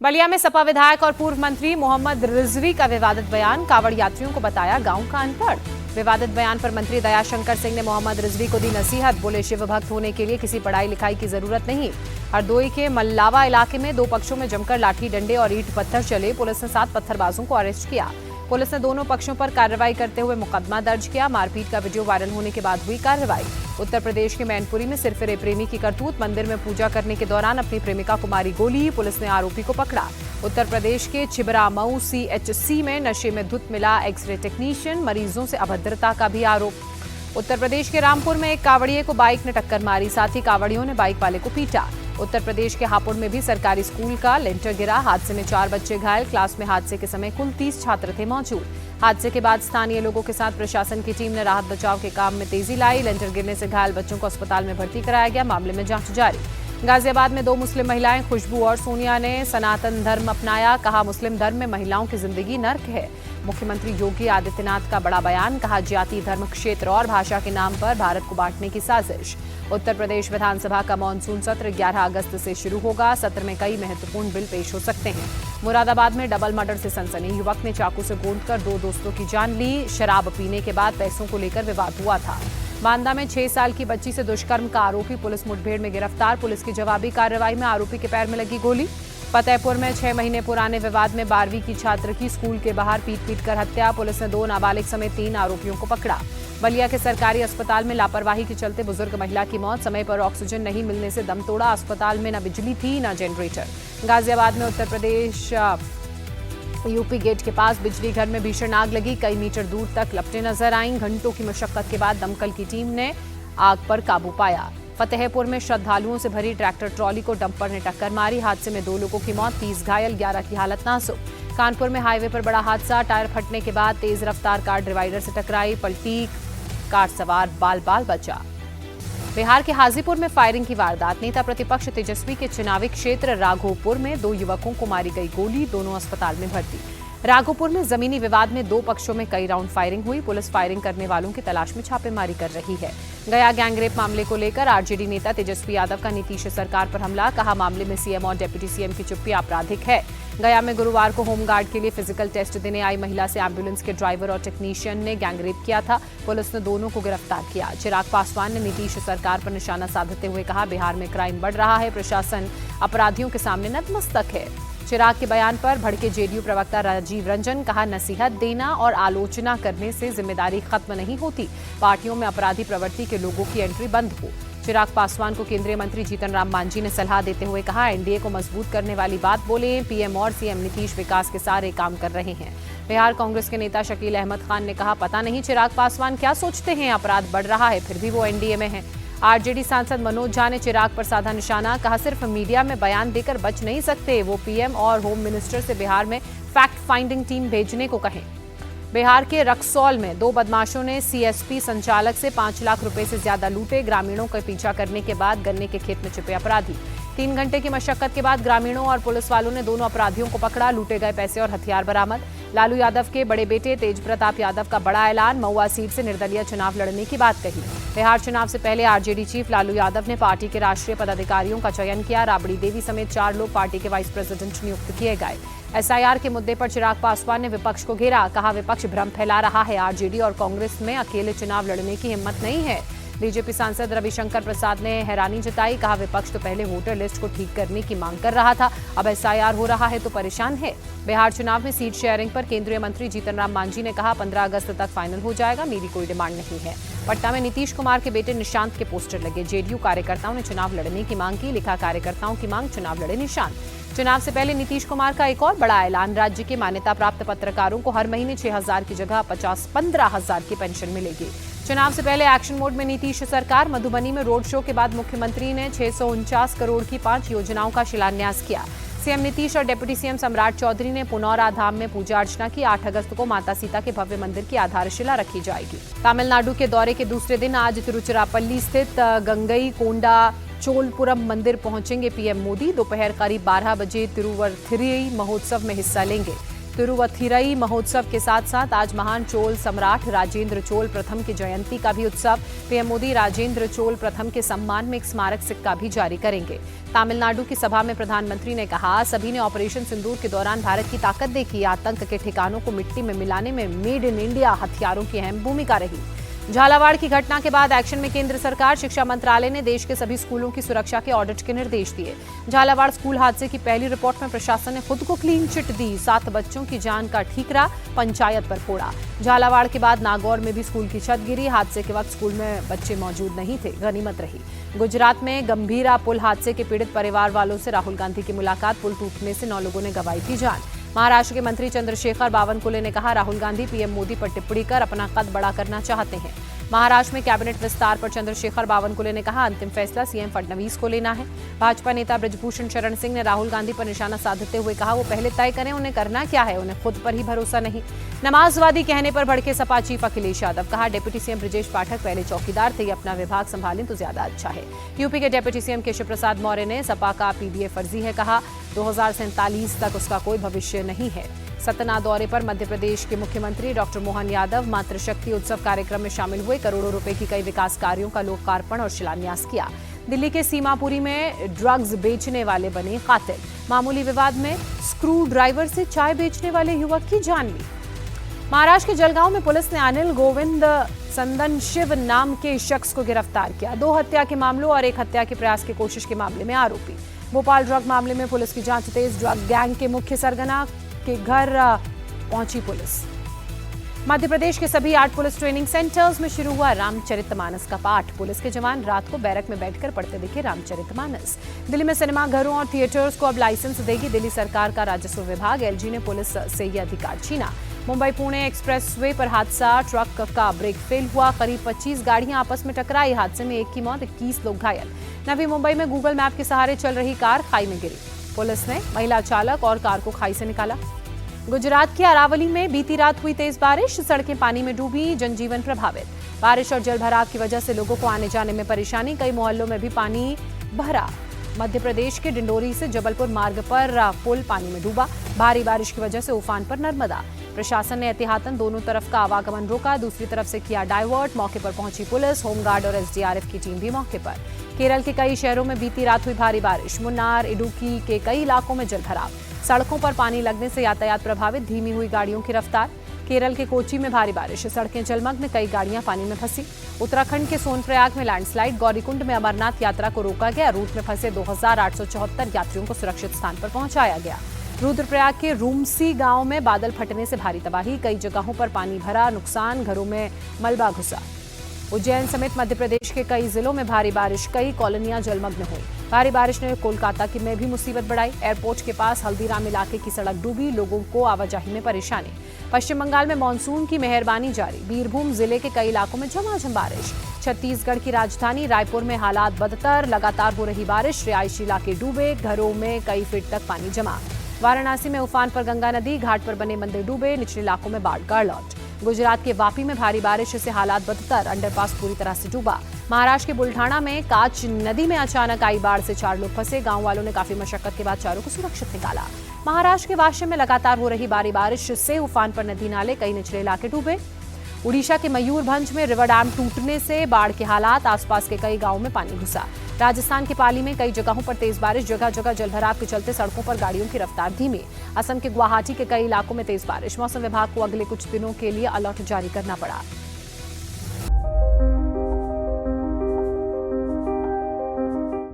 बलिया में सपा विधायक और पूर्व मंत्री मोहम्मद रिजवी का विवादित बयान, कांवड़ यात्रियों को बताया गांव का अनपढ़। विवादित बयान पर मंत्री दयाशंकर सिंह ने मोहम्मद रिजवी को दी नसीहत, बोले शिव भक्त होने के लिए किसी पढ़ाई लिखाई की जरूरत नहीं। हरदोई के मल्लावा इलाके में दो पक्षों में जमकर लाठी डंडे और ईंट पत्थर चले। पुलिस ने 7 पत्थरबाजों को अरेस्ट किया। पुलिस ने दोनों पक्षों पर कार्रवाई करते हुए मुकदमा दर्ज किया। मारपीट का वीडियो वायरल होने के बाद हुई कार्रवाई। उत्तर प्रदेश के मैनपुरी में सिरफिरे प्रेमी की करतूत, मंदिर में पूजा करने के दौरान अपनी प्रेमिका को मारी गोली, पुलिस ने आरोपी को पकड़ा। उत्तर प्रदेश के छिबरामऊ CHC में नशे में धुत मिला एक्सरे टेक्नीशियन, मरीजों से अभद्रता का भी आरोप। उत्तर प्रदेश के रामपुर में एक कांवड़िए को बाइक ने टक्कर मारी, साथ ही कांवड़ियों ने बाइक वाले को पीटा। उत्तर प्रदेश के हापुड़ में भी सरकारी स्कूल का लेंटर गिरा, हादसे में 4 बच्चे घायल। क्लास में हादसे के समय कुल 30 छात्र थे मौजूद। हादसे के बाद स्थानीय लोगों के साथ प्रशासन की टीम ने राहत बचाव के काम में तेजी लाई। लेंटर गिरने से घायल बच्चों को अस्पताल में भर्ती कराया गया। मामले में जांच जारी। गाजियाबाद में 2 मुस्लिम महिलाएं खुशबू और सोनिया ने सनातन धर्म अपनाया, कहा मुस्लिम धर्म में महिलाओं की जिंदगी नर्क है। मुख्यमंत्री योगी आदित्यनाथ का बड़ा बयान, कहा जाति, धर्म, क्षेत्र और भाषा के नाम पर भारत को बांटने की साजिश। उत्तर प्रदेश विधानसभा का मानसून सत्र 11 अगस्त से शुरू होगा। सत्र में कई महत्वपूर्ण बिल पेश हो सकते हैं। मुरादाबाद में डबल मर्डर से सनसनी, युवक ने चाकू से गोंदकर 2 दोस्तों की जान ली। शराब पीने के बाद पैसों को लेकर विवाद हुआ था। बांदा में 6 साल की बच्ची से दुष्कर्म का आरोपी पुलिस मुठभेड़ में गिरफ्तार। पुलिस की जवाबी कार्रवाई में आरोपी के पैर में लगी गोली। फतेहपुर में 6 महीने पुराने विवाद में 12वीं की छात्र की स्कूल के बाहर पीट कर हत्या। पुलिस ने 2 नाबालिग समेत 3 आरोपियों को पकड़ा। बलिया के सरकारी अस्पताल में लापरवाही के चलते बुजुर्ग महिला की मौत, समय पर ऑक्सीजन नहीं मिलने से दम तोड़ा। अस्पताल में न बिजली थी न जनरेटर। गाजियाबाद में उत्तर प्रदेश यूपी गेट के पास बिजली घर में भीषण आग लगी, कई मीटर दूर तक लपटें नजर आईं। घंटों की मशक्कत के बाद दमकल की टीम ने आग पर काबू पाया। फतेहपुर में श्रद्धालुओं से भरी ट्रैक्टर ट्रॉली को डंपर ने टक्कर मारी, हादसे में 2 लोगों की मौत, 30 घायल, 11 की हालत नाजुक। कानपुर में हाईवे पर बड़ा हादसा, टायर फटने के बाद तेज रफ्तार कार डिवाइडर से टकराई, पलटी, कार सवार बाल बाल बचा। बिहार के हाजीपुर में फायरिंग की वारदात, नेता प्रतिपक्ष तेजस्वी के चुनावी क्षेत्र राघोपुर में 2 युवकों को मारी गई गोली, दोनों अस्पताल में भर्ती। राघोपुर में जमीनी विवाद में 2 पक्षों में कई राउंड फायरिंग हुई। पुलिस फायरिंग करने वालों की तलाश में छापेमारी कर रही है। गया गैंगरेप मामले को लेकर आरजेडी नेता तेजस्वी यादव का नीतीश सरकार पर हमला, कहा मामले में सीएम और डिप्टी सीएम की चुप्पी आपराधिक है। गया में गुरुवार को होमगार्ड के लिए फिजिकल टेस्ट देने आई महिला से एम्बुलेंस के ड्राइवर और टेक्नीशियन ने गैंगरेप किया था। पुलिस ने दोनों को गिरफ्तार किया। चिराग पासवान ने नीतीश सरकार पर निशाना साधते हुए कहा बिहार में क्राइम बढ़ रहा है, प्रशासन अपराधियों के सामने नतमस्तक है। चिराग के बयान पर भड़के जेडीयू प्रवक्ता राजीव रंजन, कहा नसीहत देना और आलोचना करने से जिम्मेदारी खत्म नहीं होती, पार्टियों में अपराधी प्रवृत्ति के लोगों की एंट्री बंद हो। चिराग पासवान को केंद्रीय मंत्री जीतन राम मांझी ने सलाह देते हुए कहा एनडीए को मजबूत करने वाली बात बोले। पीएम और सीएम नीतीश विकास के सारे काम कर रहे हैं। बिहार कांग्रेस के नेता शकील अहमद खान ने कहा पता नहीं चिराग पासवान क्या सोचते हैं, अपराध बढ़ रहा है फिर भी वो एनडीए में है। आरजेडी सांसद मनोज झा ने चिराग पर साधा निशाना, कहा सिर्फ मीडिया में बयान देकर बच नहीं सकते, वो पीएम और होम मिनिस्टर से बिहार में फैक्ट फाइंडिंग टीम भेजने को कहें। बिहार के रक्सौल में 2 बदमाशों ने सीएसपी संचालक से 5 लाख रुपए से ज्यादा लूटे। ग्रामीणों का पीछा करने के बाद गन्ने के खेत में छिपे अपराधी। 3 घंटे की मशक्कत के बाद ग्रामीणों और पुलिस वालों ने दोनों अपराधियों को पकड़ा। लूटे गए पैसे और हथियार बरामद। लालू यादव के बड़े बेटे तेज प्रताप यादव का बड़ा ऐलान, महुआ सीट से निर्दलीय चुनाव लड़ने की बात कही। बिहार चुनाव से पहले आरजेडी चीफ लालू यादव ने पार्टी के राष्ट्रीय पदाधिकारियों का चयन किया। राबड़ी देवी समेत 4 लोग पार्टी के वाइस प्रेसिडेंट नियुक्त किए गए। एसआईआर के मुद्दे पर चिराग पासवान ने विपक्ष को घेरा, कहा विपक्ष भ्रम फैला रहा है, आरजेडी और कांग्रेस में अकेले चुनाव लड़ने की हिम्मत नहीं है। बीजेपी सांसद रविशंकर प्रसाद ने हैरानी जताई, कहा विपक्ष तो पहले वोटर लिस्ट को ठीक करने की मांग कर रहा था, अब एसआईआर हो रहा है तो परेशान है। बिहार चुनाव में सीट शेयरिंग पर केंद्रीय मंत्री जीतन राम मांझी ने कहा 15 अगस्त तक फाइनल हो जाएगा, मेरी कोई डिमांड नहीं है। पटना में नीतीश कुमार के बेटे निशांत के पोस्टर लगे। जेडीयू कार्यकर्ताओं ने चुनाव लड़ने की मांग की, लिखा कार्यकर्ताओं की मांग चुनाव लड़े निशांत। चुनाव से पहले नीतीश कुमार का एक और बड़ा ऐलान, राज्य के मान्यता प्राप्त पत्रकारों को हर महीने 6,000 की जगह 15,000 की पेंशन मिलेगी। चुनाव से पहले एक्शन मोड में नीतीश सरकार। मधुबनी में रोड शो के बाद मुख्यमंत्री ने 649 करोड़ की 5 योजनाओं का शिलान्यास किया। सीएम नीतीश और डिप्टी सीएम सम्राट चौधरी ने पुनौरा धाम में पूजा अर्चना की। 8 अगस्त को माता सीता के भव्य मंदिर की आधारशिला रखी जाएगी। तमिलनाडु के दौरे के दूसरे दिन आज तिरुचिरापल्ली स्थित गंगई कोंडा चोलपुरम मंदिर पहुंचेंगे पीएम मोदी। दोपहर करीब 12 बजे तिरुवरथिरी महोत्सव में हिस्सा लेंगे। तिरुवथिरई महोत्सव के साथ साथ आज महान चोल सम्राट राजेंद्र चोल प्रथम की जयंती का भी उत्सव। पीएम मोदी राजेंद्र चोल प्रथम के सम्मान में एक स्मारक सिक्का भी जारी करेंगे। तमिलनाडु की सभा में प्रधानमंत्री ने कहा, सभी ने ऑपरेशन सिंदूर के दौरान भारत की ताकत देखी। आतंक के ठिकानों को मिट्टी में मिलाने में मेड इन इंडिया हथियारों की अहम भूमिका रही। झालावाड़ की घटना के बाद एक्शन में केंद्र सरकार। शिक्षा मंत्रालय ने देश के सभी स्कूलों की सुरक्षा के ऑडिट के निर्देश दिए। झालावाड़ स्कूल हादसे की पहली रिपोर्ट में प्रशासन ने खुद को क्लीन चिट दी। 7 बच्चों की जान का ठीकरा, पंचायत पर फोड़ा। झालावाड़ के बाद नागौर में भी स्कूल की छत गिरी। हादसे के वक्त स्कूल में बच्चे मौजूद नहीं थे, गनीमत रही। गुजरात में गंभीरा पुल हादसे के पीड़ित परिवार वालों से राहुल गांधी की मुलाकात। पुल टूटने से 9 लोगों ने गंवाई थी जान। महाराष्ट्र के मंत्री चंद्रशेखर बावनकुले ने कहा, राहुल गांधी पीएम मोदी पर टिप्पणी कर अपना कद बड़ा करना चाहते हैं। महाराष्ट्र में कैबिनेट विस्तार पर चंद्रशेखर बावनकुले ने कहा, अंतिम फैसला सीएम फडणवीस को लेना है। भाजपा नेता ब्रजभूषण शरण सिंह ने राहुल गांधी पर निशाना साधते हुए कहा, वो पहले तय करें उन्हें करना क्या है, उन्हें खुद पर ही भरोसा नहीं। नमाजवादी कहने पर भड़के सपा चीफ अखिलेश यादव। कहा, डिप्टी सीएम ब्रजेश पाठक पहले चौकीदार थे, अपना विभाग संभालें तो ज्यादा अच्छा है। यूपी के डिप्टी सीएम केशव प्रसाद मौर्य ने सपा का पीडीए फर्जी है कहा, 2047 तक उसका कोई भविष्य नहीं है। सतना दौरे पर मध्य प्रदेश के मुख्यमंत्री डॉक्टर मोहन यादव मातृशक्ति उत्सव कार्यक्रम में शामिल हुए। करोड़ों रुपए की कई विकास कार्यों का लोकार्पण और शिलान्यास किया। दिल्ली के सीमापुरी में ड्रग्स बेचने वाले बने कातिल। मामूली विवाद में स्क्रू ड्राइवर से चाय बेचने वाले युवक की जान ली। महाराष्ट्र के जलगांव में पुलिस ने अनिल गोविंद संदन शिव नाम के शख्स को गिरफ्तार किया। 2 हत्या के मामलों और 1 हत्या के प्रयास की कोशिश के मामले में आरोपी। भोपाल ड्रग मामले में पुलिस की जांच तेज। ड्रग गैंग के मुख्य सरगना के घर पहुंची पुलिस। मध्य प्रदेश के सभी 8 पुलिस ट्रेनिंग सेंटर्स में शुरू हुआ रामचरितमानस का पाठ। पुलिस के जवान रात को बैरक में बैठकर पढ़ते दिखे रामचरितमानस। दिल्ली में सिनेमा घरों और थिएटर्स को अब लाइसेंस देगी दिल्ली सरकार का राजस्व विभाग। एलजी ने पुलिस से यह अधिकार छीना। मुंबई पुणे एक्सप्रेसवे पर हादसा, ट्रक का ब्रेक फेल हुआ। करीब 25 गाड़ियां आपस में टकराई। हादसे में 1 की मौत, 21 लोग घायल। नवी मुंबई में गूगल मैप के सहारे चल रही कार खाई में गिरी। पुलिस ने महिला चालक और कार को खाई से निकाला। गुजरात के अरावली में बीती रात हुई तेज बारिश। सड़कें पानी में डूबी, जनजीवन प्रभावित। बारिश और जलभराव की वजह से लोगों को आने जाने में परेशानी। कई मोहल्लों में भी पानी भरा। मध्य प्रदेश के डिंडोरी से जबलपुर मार्ग पर पुल पानी में डूबा। भारी बारिश की वजह से उफान पर नर्मदा। प्रशासन ने एहतियातन दोनों तरफ का आवागमन रोका। दूसरी तरफ से किया डाइवर्ट। मौके पर पहुंची पुलिस, होमगार्ड और एसडीआरएफ की टीम भी मौके पर। केरल के कई शहरों में बीती रात हुई भारी बारिश। मुन्नार, इडुक्की के कई इलाकों में जलभराव। सड़कों पर पानी लगने से यातायात प्रभावित। धीमी हुई गाड़ियों की रफ्तार। केरल के कोची में भारी बारिश, सड़कें जलमग्न, कई गाड़ियां पानी में फंसी। उत्तराखंड के सोनप्रयाग में लैंडस्लाइड। गौरीकुंड में अमरनाथ यात्रा को रोका गया। रूट में फंसे 2874 यात्रियों को सुरक्षित स्थान पर पहुंचाया गया। रुद्रप्रयाग के रूमसी गांव में बादल फटने से भारी तबाही। कई जगहों पर पानी भरा, नुकसान, घरों में मलबा घुसा। उज्जैन समेत मध्य प्रदेश के कई जिलों में भारी बारिश, कई कॉलोनियां जलमग्न हुई। भारी बारिश ने कोलकाता की में भी मुसीबत बढ़ाई। एयरपोर्ट के पास हल्दीराम इलाके की सड़क डूबी, लोगों को आवाजाही में परेशानी। पश्चिम बंगाल में मानसून की मेहरबानी जारी। बीरभूम जिले के कई इलाकों में झमाझम बारिश। छत्तीसगढ़ की राजधानी रायपुर में हालात बदतर, लगातार हो रही बारिश। रिहायशी इलाके डूबे, घरों में कई फीट तक पानी जमा। वाराणसी में उफान पर गंगा नदी, घाट पर बने मंदिर डूबे, निचले इलाकों में बाढ़ का अलर्ट। गुजरात के वापी में भारी बारिश से हालात बदतर, अंडरपास पूरी तरह से डूबा। महाराष्ट्र के बुल्ढाना में काच नदी में अचानक आई बाढ़ से 4 लोग फंसे। गांव वालों ने काफी मशक्कत के बाद चारों को सुरक्षित निकाला। महाराष्ट्र के वाशिम में लगातार हो रही भारी बारिश से उफान पर नदी नाले, कई निचले इलाके डूबे। उड़ीसा के मयूरभंज में रिवर डैम टूटने से बाढ़ के हालात, आसपास के कई गांवों में पानी घुसा। राजस्थान के पाली में कई जगहों पर तेज बारिश, जगह जगह जलभराव के चलते सड़कों पर गाड़ियों की रफ्तार धीमी। असम के गुवाहाटी के कई इलाकों में तेज बारिश। मौसम विभाग को अगले कुछ दिनों के लिए अलर्ट जारी करना पड़ा।